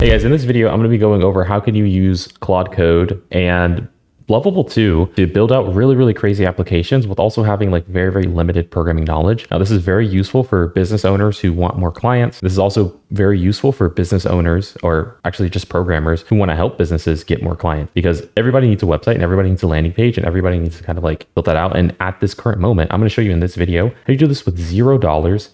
Hey guys, in this video, I'm going to be going over how can you use Claude Code and Lovable 2 to build out really crazy applications with also having like very limited programming knowledge. Now, this is very useful for business owners who want more clients. This is also very useful for business owners, or actually just programmers who want to help businesses get more clients, because everybody needs a website and everybody needs a landing page and everybody needs to kind of like build that out. And at this current moment, I'm going to show you in this video how you do this with $0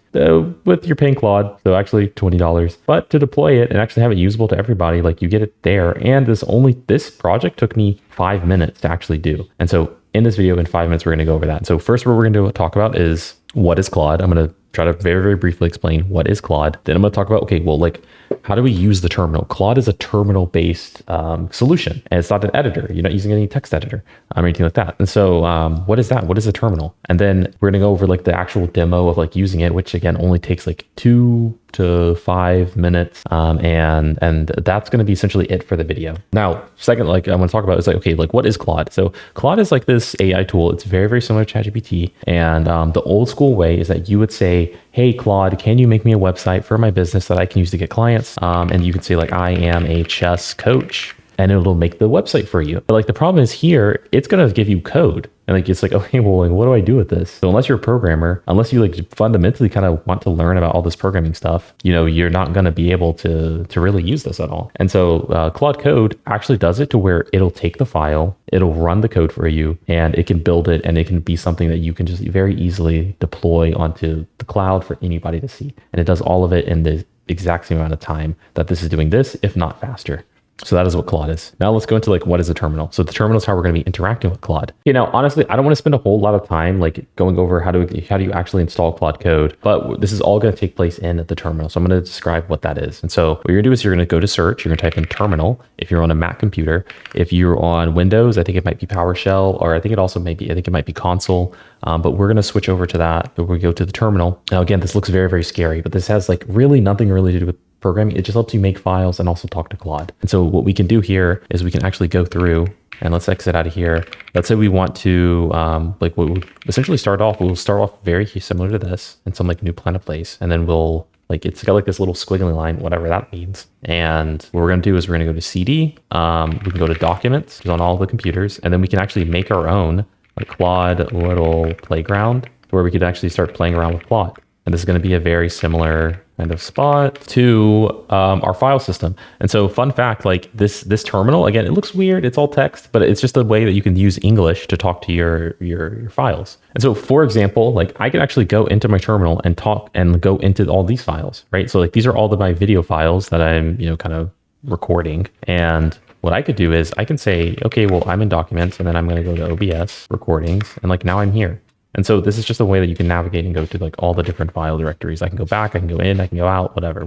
with your paying Claude. So actually $20, but to deploy it and actually have it usable to everybody, like you get it there. And this project took me 5 minutes to actually do. And so in this video, in 5 minutes, we're going to go over that. And so first, what we're going to talk about is what is Claude. I'm going to try to very briefly explain what is Claude. Then I'm going to talk about, okay, well, like, how do we use the terminal? Claude is a terminal-based solution, and it's not an editor. You're not using any text editor or anything like that. And so what is that? What is a terminal? And then we're going to go over like the actual demo of like using it, which again only takes like 2 to 5 minutes. And that's going to be essentially it for the video. Now, second, like I want to talk about is like, okay, like what is Claude? So Claude is like this AI tool. It's very similar to ChatGPT. And the old school way is that you would say, hey, Claude, can you make me a website for my business that I can use to get clients? And you could say like, I am a chess coach, and it'll make the website for you. But like the problem is here, it's going to give you code. And like, it's like, okay, well, like, what do I do with this? So unless you're a programmer, unless you like fundamentally kind of want to learn about all this programming stuff, you know, you're not going to be able to really use this at all. And so Claude Code actually does it to where it'll take the file, it'll run the code for you, and it can build it, and it can be something that you can just very easily deploy onto the cloud for anybody to see. And it does all of it in the exact same amount of time that this is doing this, if not faster. So that is what Claude is. Now let's go into like, what is a terminal? So the terminal is how we're going to be interacting with Claude. You know, honestly, I don't want to spend a whole lot of time like going over how do you actually install Claude Code, but this is all going to take place in the terminal. So I'm going to describe what that is. And so what you're going to do is you're going to go to search, you're going to type in terminal if you're on a Mac computer. If you're on Windows, I think it might be PowerShell, or I think it might be console. But we're going to switch over to that. But we go to the terminal. Now, again, this looks very scary, but this has like really nothing really to do with programming. It just helps you make files and also talk to Claude. And so what we can do here is we can actually go through, and let's exit out of here. Let's say we want to, like what we essentially we'll start off very similar to this in some like new Planet place. And then we'll like, it's got like this little squiggly line, whatever that means. And what we're going to do is we're going to go to CD. We can go to documents on all the computers, and then we can actually make our own like Claude little playground where we could actually start playing around with Claude. And this is going to be a very similar kind of spot to our file system. And so fun fact, like this terminal, again, it looks weird. It's all text, but it's just a way that you can use English to talk to your files. And so for example, like I can actually go into my terminal and talk and go into all these files, right? So like these are all my video files that I'm, you know, kind of recording. And what I could do is I can say, okay, well, I'm in documents, and then I'm going to go to OBS recordings, and like now I'm here. And so this is just a way that you can navigate and go to like all the different file directories. I can go back, I can go in, I can go out, whatever.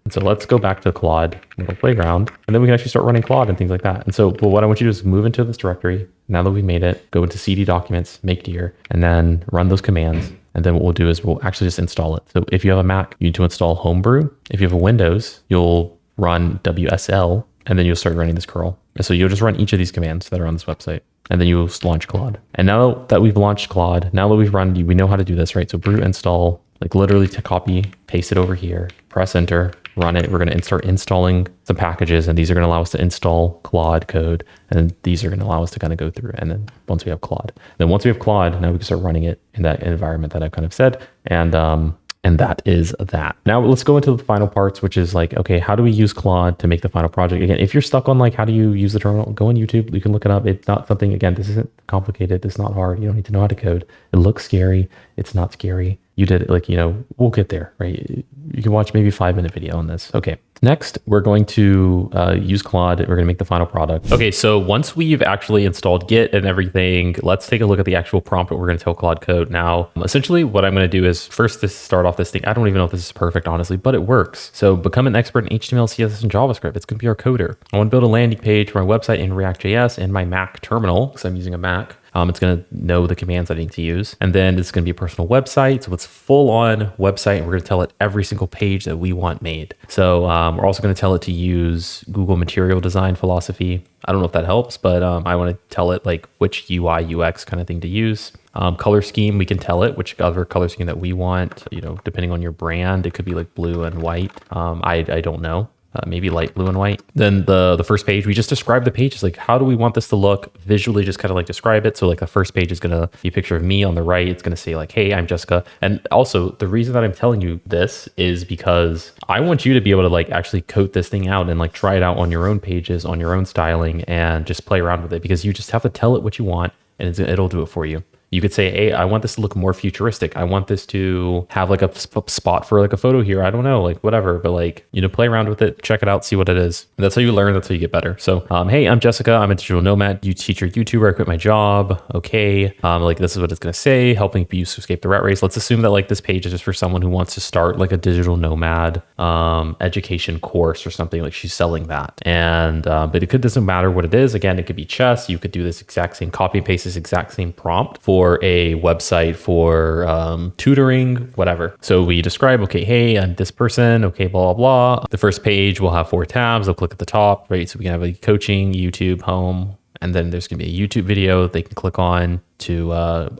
And so let's go back to Claude little playground, and then we can actually start running Claude and things like that. And so what I want you to do is move into this directory. Now that we made it, go into CD documents, make dir, and then run those commands. And then what we'll do is we'll actually just install it. So if you have a Mac, you need to install Homebrew. If you have a Windows, you'll run WSL, and then you'll start running this curl. And so you'll just run each of these commands that are on this website, and then you launch Claude. And now that we've launched Claude, now that we've run, we know how to do this, right? So brew install, like literally to copy, paste it over here, press enter, run it. We're going to start installing some packages, and these are going to allow us to install Claude Code. And these are going to allow us to kind of go through. And then once we have Claude, now we can start running it in that environment that I've kind of said. And that is that. Now let's go into the final parts, which is like, okay, how do we use Claude to make the final project? Again, if you're stuck on like, how do you use the terminal, go on YouTube, you can look it up. It's not something, again, this isn't complicated. It's not hard. You don't need to know how to code. It looks scary. It's not scary. You did it, like, you know, we'll get there, right? You can watch maybe a 5-minute video on this. Okay. Next, we're going to use Claude. We're going to make the final product. Okay, so once we've actually installed Git and everything, let's take a look at the actual prompt that we're going to tell Claude Code. Now, essentially what I'm going to do is first to start off this thing. I don't even know if this is perfect, honestly, but it works. So become an expert in HTML, CSS, and JavaScript. It's going to be our coder. I want to build a landing page for my website in React.js and my Mac terminal, because I'm using a Mac. It's going to know the commands I need to use. And then it's going to be a personal website. So it's full on website. And we're going to tell it every single page that we want made. So we're also going to tell it to use Google material design philosophy. I don't know if that helps, but I want to tell it like which UI, UX kind of thing to use. Color scheme, we can tell it which other color scheme that we want, you know, depending on your brand. It could be like blue and white. I don't know. maybe light blue and white. Then the first page, we just describe the page. It's like, how do we want this to look? Visually just kind of like describe it. So like the first page is going to be a picture of me on the right. It's going to say like, hey, I'm Jessica. And also the reason that I'm telling you this is because I want you to be able to like actually code this thing out and like try it out on your own pages, on your own styling, and just play around with it, because you just have to tell it what you want and it'll do it for you. You could say, hey, I want this to look more futuristic. I want this to have like a spot for like a photo here. I don't know, like whatever, but like, you know, play around with it, check it out, see what it is. And that's how you learn. That's how you get better. So, hey, I'm Jessica. I'm a digital nomad, teacher, YouTuber. I quit my job. Okay. Like this is what it's going to say, helping you escape the rat race. Let's assume that like this page is just for someone who wants to start like a digital nomad education course or something. Like she's selling that. And, but doesn't matter what it is. Again, it could be chess. You could do this exact same copy and paste this exact same prompt for a website for tutoring, whatever. So we describe, okay, hey, I'm this person, okay, blah, blah, blah. The first page will have 4 tabs. They'll click at the top, right? So we can have a coaching, YouTube, home, and then there's going to be a YouTube video they can click on to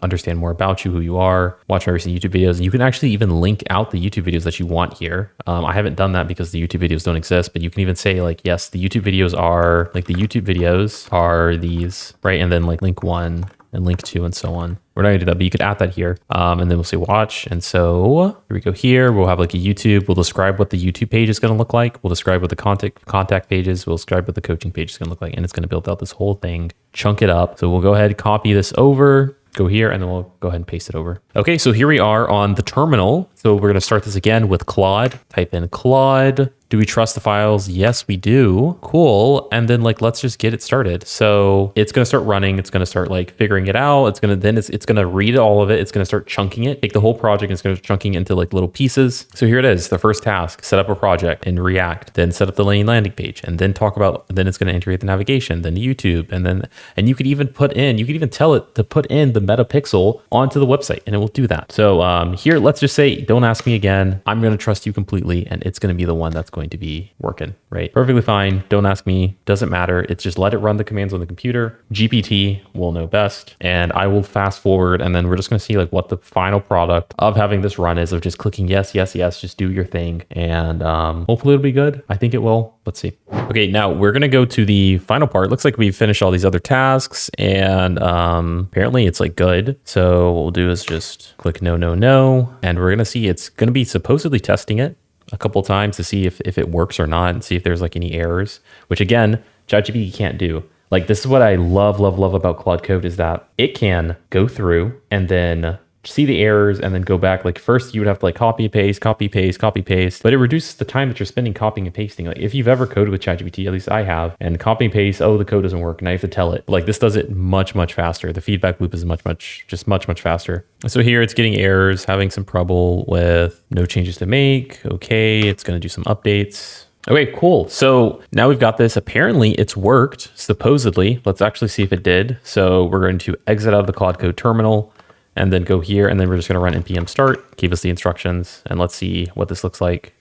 understand more about you, who you are, watch my recent YouTube videos. And you can actually even link out the YouTube videos that you want here. I haven't done that because the YouTube videos don't exist, but you can even say like, yes, the YouTube videos are like these, right? And then like link 1 and link 2 and so on. We're not gonna do that, but you could add that here. And then we'll say watch. And so here we go here. We'll have like a YouTube. We'll describe what the YouTube page is gonna look like. We'll describe what the contact page is. We'll describe what the coaching page is gonna look like. And it's gonna build out this whole thing, chunk it up. So we'll go ahead, copy this over, go here, and then we'll go ahead and paste it over. Okay, so here we are on the terminal. So we're gonna start this again with Claude. Type in Claude. Do we trust the files? Yes, we do. Cool. And then like, let's just get it started. So it's going to start running. It's going to start like figuring it out. It's going to read all of it. It's going to start chunking it, take the whole project. And it's going to start chunking into like little pieces. So here it is. The first task, set up a project in React, then set up the landing page, and then then it's going to integrate the navigation, then YouTube. And you could even tell it to put in the meta pixel onto the website, and it will do that. So here, let's just say, don't ask me again. I'm going to trust you completely. And it's going to be the one that's going to be working, right? Perfectly fine. Don't ask me. Doesn't matter. It's just let it run the commands on the computer. GPT will know best. And I will fast forward. And then we're just going to see like what the final product of having this run is, of just clicking yes, yes, yes, just do your thing. And hopefully it'll be good. I think it will. Let's see. Okay, now we're going to go to the final part. Looks like we've finished all these other tasks, and apparently it's like good. So what we'll do is just click no, no, no. And we're going to see it's going to be supposedly testing it a couple times to see if it works or not, and see if there's like any errors, which again, ChatGPT can't do. Like this is what I love about Claude Code, is that it can go through and then see the errors and then go back. Like first you would have to like copy, paste, but it reduces the time that you're spending copying and pasting. Like if you've ever coded with ChatGPT, at least I have, and copy and paste, oh, the code doesn't work, and I have to tell it. But like this does it much faster. The feedback loop is much faster. So here it's getting errors, having some trouble with no changes to make. Okay, it's going to do some updates. Okay, cool. So now we've got this. Apparently it's worked, supposedly. Let's actually see if it did. So we're going to exit out of the Claude Code terminal and then go here, and then we're just going to run npm start, give us the instructions, and let's see what this looks like.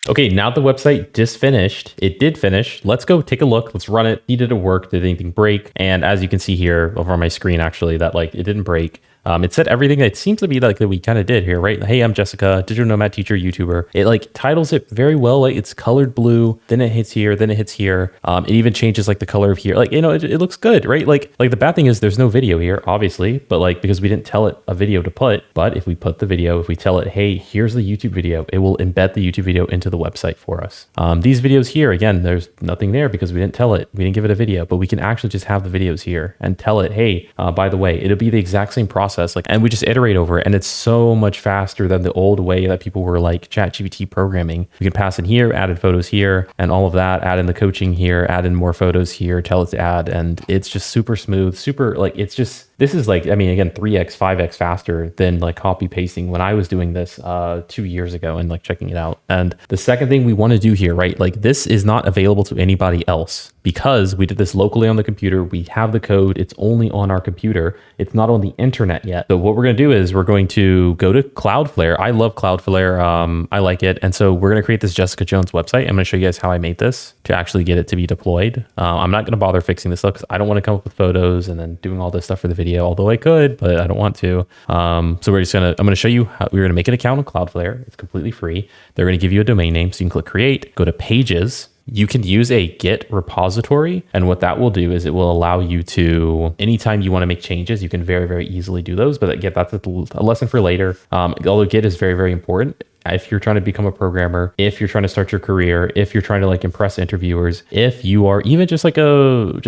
Okay, now the website just finished. It did finish. Let's go take a look. Let's run it. Did it work? Did anything break? And as you can see here over on my screen, actually, that like it didn't break. It said everything that seems to be like that we kind of did here, right? Hey, I'm Jessica, digital nomad teacher, YouTuber. It like titles it very well. Like it's colored blue, then it hits here, then it hits here. It even changes like the color of here. Like, you know, it looks good, right? Like the bad thing is there's no video here, obviously, but like, because we didn't tell it a video to put, but if we put the video, if we tell it, hey, here's the YouTube video, it will embed the YouTube video into the website for us. These videos here, again, there's nothing there because we didn't tell it, we didn't give it a video, but we can actually just have the videos here and tell it, hey, by the way, it'll be the exact same process. Like, and we just iterate over it, and it's so much faster than the old way that people were like ChatGPT programming. We can pass in here, add in photos here, and all of that, add in the coaching here, add in more photos here, tell it to add, and it's just super smooth, super like, it's just, this is like, I mean, again, 3x, 5x faster than like copy pasting when I was doing this 2 years ago and like checking it out. And the second thing we want to do here, right? Like this is not available to anybody else because we did this locally on the computer. We have the code. It's only on our computer. It's not on the internet yet. So what we're going to do is we're going to go to Cloudflare. I love Cloudflare. I like it. And so we're going to create this Jessica Jones website. I'm going to show you guys how I made this to actually get it to be deployed. I'm not going to bother fixing this up because I don't want to come up with photos and then doing all this stuff for the video. video, although I could, but I don't want to. So I'm gonna show you how we're gonna make an account on Cloudflare. It's completely free. They're gonna give you a domain name, so you can click create, go to pages. You can use a Git repository, and what that will do is it will allow you to, anytime you want to make changes, you can very, very easily do those. But again, that's a lesson for later. Although Git is very, very important. If you're trying to become a programmer, if you're trying to start your career, if you're trying to like impress interviewers, if you are even just like a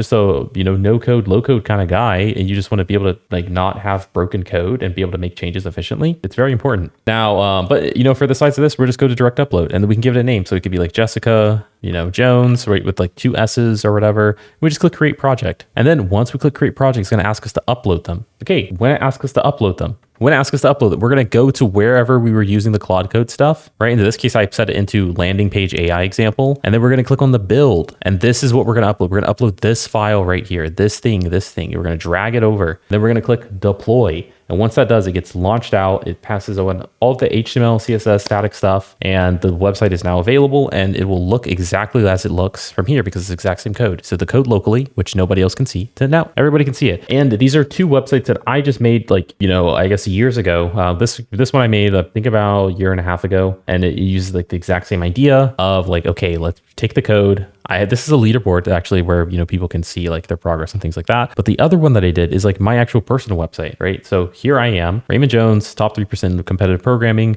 no code, low code kind of guy, and you just want to be able to like not have broken code and be able to make changes efficiently, it's very important. Now, but for the size of this, we're just go to direct upload, and then we can give it a name. So it could be like Jessica, Jones, right, with like 2 S's or whatever. We just click create project. And then once we click create project, it's going to ask us to upload them. Okay, when it asks us to upload them, we're going to go to wherever we were using the Claude Code stuff, right? In this case, I set it into landing page AI example, and then we're going to click on the build. And this is what we're going to upload. We're going to upload this file right here, this thing. We're going to drag it over. Then we're going to click deploy. And once that does, it gets launched out. It passes on all of the HTML, CSS, static stuff, and the website is now available, and it will look exactly as it looks from here because it's the exact same code. So the code locally, which nobody else can see, to now everybody can see it. And these are 2 websites that I just made I guess years ago. This one I made, I think about a year and a half ago, and it uses like the exact same idea of like, okay, let's take the code. This is a leaderboard actually where, people can see like their progress and things like that. But the other one that I did is like my actual personal website, right? So here I am, Raymond Jones, top 3% of competitive programming,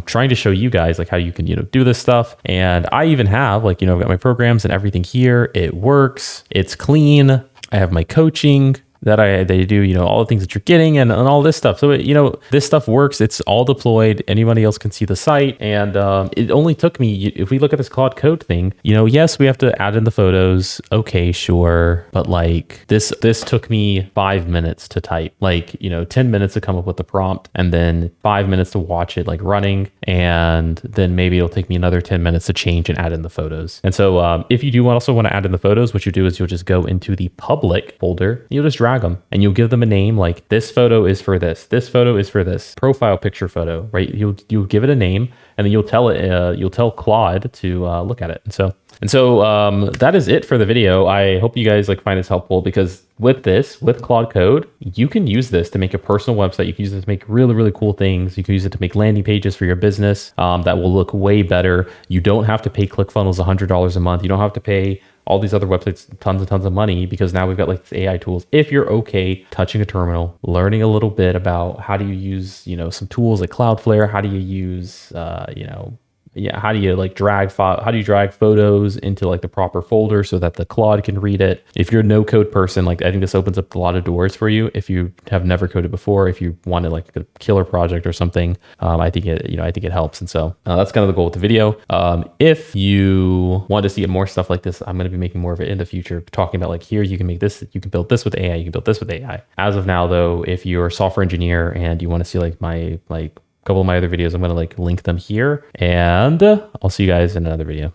trying to show you guys like how you can, do this stuff. And I even have like, I've got my programs and everything here. It works. It's clean. I have my coaching that they do, all the things that you're getting and all this stuff. So, this stuff works. It's all deployed. Anybody else can see the site. And it only took me, if we look at this Claude Code thing, yes, we have to add in the photos. Okay, sure. But like this took me 5 minutes to type, 10 minutes to come up with the prompt, and then 5 minutes to watch it like running. And then maybe it'll take me another 10 minutes to change and add in the photos. And so if you do also want to add in the photos, what you do is you'll just go into the public folder. You'll just drag them and you'll give them a name, like this photo is for this photo is for this profile picture photo, right? You'll give it a name, and then you'll tell Claude to look at it. And so that is it for the video. I hope you guys find this helpful, because with Claude Code, you can use this to make a personal website. You can use it to make really, really cool things. You can use it to make landing pages for your business that will look way better. You don't have to pay ClickFunnels $100 a month. You don't have to pay all these other websites tons and tons of money, because now we've got like these AI tools. If you're okay touching a terminal, learning a little bit about how do you use, some tools like Cloudflare, how do you use, how do you drag photos into like the proper folder so that the Claude can read it? If you're a no code person, I think this opens up a lot of doors for you. If you have never coded before, if you wanted like a killer project or something, I think it helps. And so that's kind of the goal with the video. If you want to see more stuff like this, I'm going to be making more of it in the future, talking about like, here you can make this, you can build this with AI, you can build this with AI. As of now though, if you're a software engineer and you want to see like my couple of my other videos, I'm going to link them here, and I'll see you guys in another video.